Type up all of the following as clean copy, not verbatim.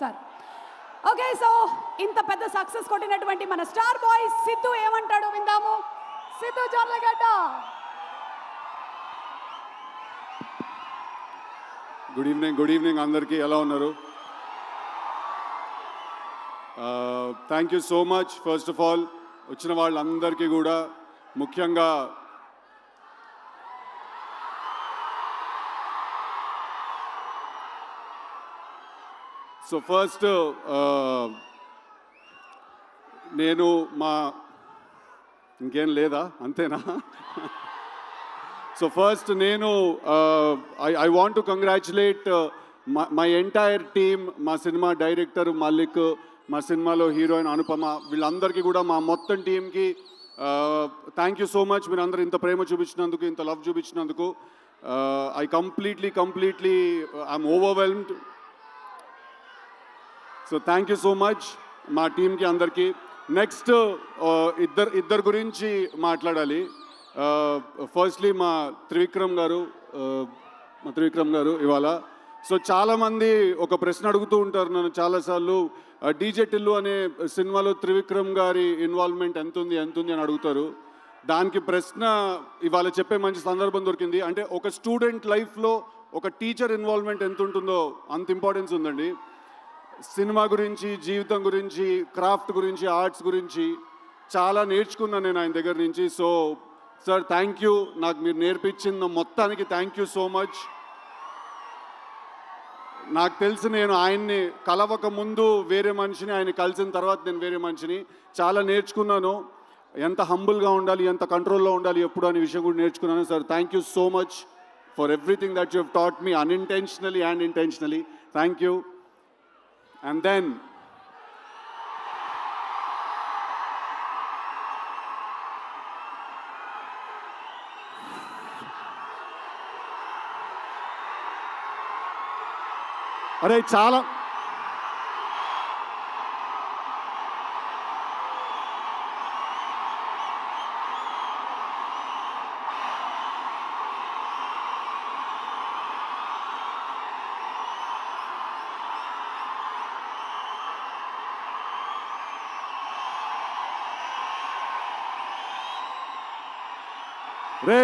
Sir okay so ఇంత పెద్ద success కొట్టినటువంటి మన స్టార్ బాయ్ సిద్ధు ఏమంటాడో విందాము. సిద్ధు జొన్నలగడ్డ. గుడ్ ఈవినింగ్ అందరికీ ఎలా ఉన్నారు? Thank you so much. First of all వచ్చిన వాళ్ళందరికీ కూడా ముఖ్యంగా సో ఫస్ట్ నేను ఇంకేం లేదా అంతేనా? సో ఫస్ట్ నేను I want to congratulate my entire team, మా సినిమా డైరెక్టర్ మల్లిక్, మా సినిమాలో హీరోయిన్ అనుపమ, వీళ్ళందరికీ కూడా మా మొత్తం టీంకి థ్యాంక్ యూ సో మచ్. మీరు అందరూ ఇంత ప్రేమ చూపించినందుకు, ఇంత లవ్ చూపించినందుకు I completely I'm overwhelmed. So thank you so much మా టీంకి అందరికీ. నెక్స్ట్ ఇద్దరు గురించి మాట్లాడాలి. ఫస్ట్లీ మా త్రివిక్రమ్ గారు ఇవాళ. సో చాలామంది ఒక ప్రశ్న అడుగుతూ ఉంటారు నన్ను చాలాసార్లు, డీజే టిల్లు అనే సినిమాలో త్రివిక్రమ్ గారి ఇన్వాల్వ్మెంట్ ఎంతుంది అని అడుగుతారు. దానికి ప్రశ్న ఇవాళ చెప్పే మంచి సందర్భం దొరికింది. అంటే ఒక స్టూడెంట్ లైఫ్లో ఒక టీచర్ ఇన్వాల్వ్మెంట్ ఎంత ఉంటుందో అంత ఇంపార్టెన్స్ ఉందండి. సినిమా గురించి, జీవితం గురించి, క్రాఫ్ట్ గురించి, ఆర్ట్స్ గురించి చాలా నేర్చుకున్నాను నేను ఆయన దగ్గర నుంచి. సో సార్ థ్యాంక్ యూ, నాకు మీరు నేర్పించిన మొత్తానికి థ్యాంక్ యూ సో మచ్. నాకు తెలిసి నేను ఆయన్ని కలవక ముందు వేరే మనిషిని, ఆయన కలిసిన తర్వాత నేను వేరే మనిషిని. చాలా నేర్చుకున్నాను, ఎంత హంబుల్గా ఉండాలి, ఎంత కంట్రోల్లో ఉండాలి ఎప్పుడు అనే విషయం కూడా నేర్చుకున్నాను. Sir thank you so much for everything that you have taught me unintentionally and intentionally. Thank you. And then అరే చాలా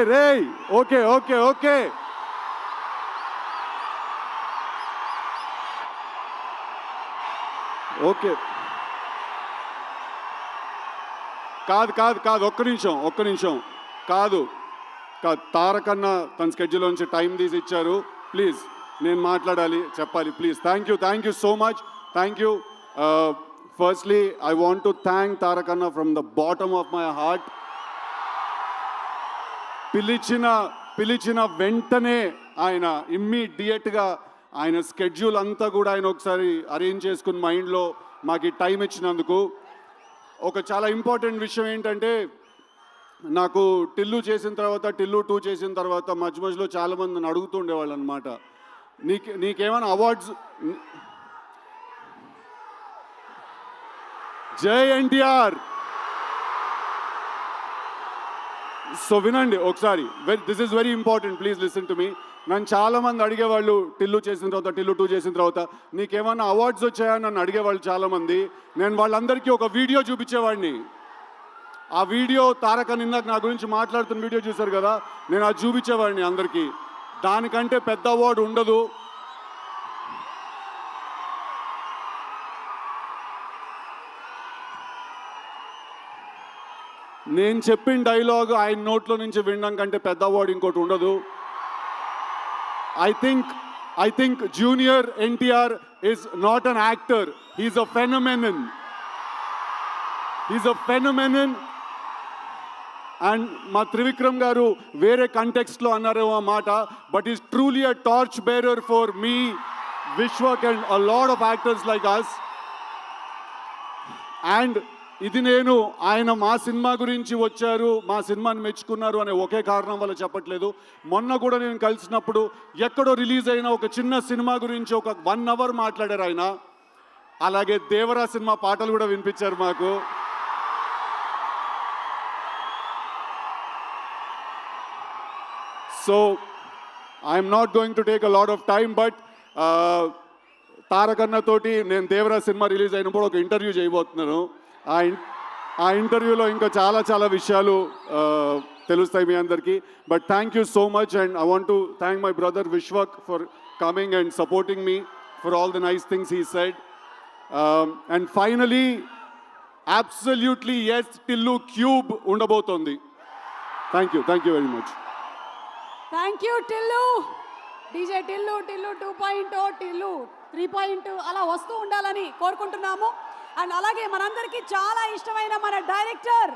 రే ఓకే కాదు ఒక్క నిమిషం కాదు. తారకన్న తన స్కెడ్యూల్ నుంచి టైం తీసి ఇచ్చారు. ప్లీజ్ నేను మాట్లాడాలి, చెప్పాలి, please. Thank you so much. Thank you. Firstly I want to thank Tarakanna from the bottom of my heart. పిలిచిన వెంటనే ఆయన ఇమ్మీడియట్గా ఆయన స్కెడ్యూల్ అంతా కూడా ఆయన ఒకసారి అరేంజ్ చేసుకుని మైండ్లో మాకు ఈ టైం ఇచ్చినందుకు. ఒక చాలా ఇంపార్టెంట్ విషయం ఏంటంటే, నాకు టిల్లు 2 చేసిన తర్వాత మధ్యలో చాలామంది నన్ను అడుగుతుండేవాళ్ళు అనమాట, నీకేమైనా అవార్డ్స్. జై ఎన్టీఆర్. సో వినండి ఒకసారి, this is very important, please listen to me. నన్ను చాలామంది అడిగేవాళ్ళు టిల్లు 2 చేసిన తర్వాత నీకేమన్నా అవార్డ్స్ వచ్చాయని నన్ను అడిగేవాళ్ళు చాలామంది. నేను వాళ్ళందరికీ ఒక వీడియో చూపించేవాడిని. ఆ వీడియో తారకన్ ఇందాక నా గురించి మాట్లాడుతున్న వీడియో చూశారు కదా, నేను అది చూపించేవాడిని అందరికీ. దానికంటే పెద్ద అవార్డు ఉండదు. నేను చెప్పిన డైలాగ్ ఆయన నోట్లో నుంచి వినడం కంటే పెద్ద అవార్డు ఇంకోటి ఉండదు. I think junior NTR is not an actor, he's a phenomenon. And మా త్రివిక్రమ్ గారు వేరే కంటెక్స్ట్లో అన్నారేమో ఆ మాట, but is truly a torch bearer for me, Vishwak and a lot of actors like us. And ఇది నేను ఆయన మా సినిమా గురించి వచ్చారు, మా సినిమాని మెచ్చుకున్నారు అనే ఒకే కారణం వల్ల చెప్పట్లేదు. మొన్న కూడా నేను కలిసినప్పుడు ఎక్కడో రిలీజ్ అయిన ఒక చిన్న సినిమా గురించి ఒక 1 అవర్ మాట్లాడారు ఆయన. అలాగే దేవరా సినిమా పాటలు కూడా వినిపించారు మాకు. So I'm not going to take a lot of time, but తారకన్నతోటి నేను దేవరాజ్ సినిమా రిలీజ్ అయినప్పుడు ఒక ఇంటర్వ్యూ చేయబోతున్నాను. ఆ ఇంటర్వ్యూలో ఇంకా చాలా చాలా విషయాలు తెలుస్తాయి మీ అందరికీ. But thank you so much and I want to thank my brother Vishwak for coming and supporting me for all the nice things he said. And finally absolutely yes Tillu cube ఉండబోతోంది. Thank you very much. Thank you Tillu. DJ Tillu 2.0 Tillu 3.0 అలా వస్తూ ఉండాలని కోరుకుంటున్నాము. And అలాగే మనందరికీ చాలా ఇష్టమైన మన డైరెక్టర్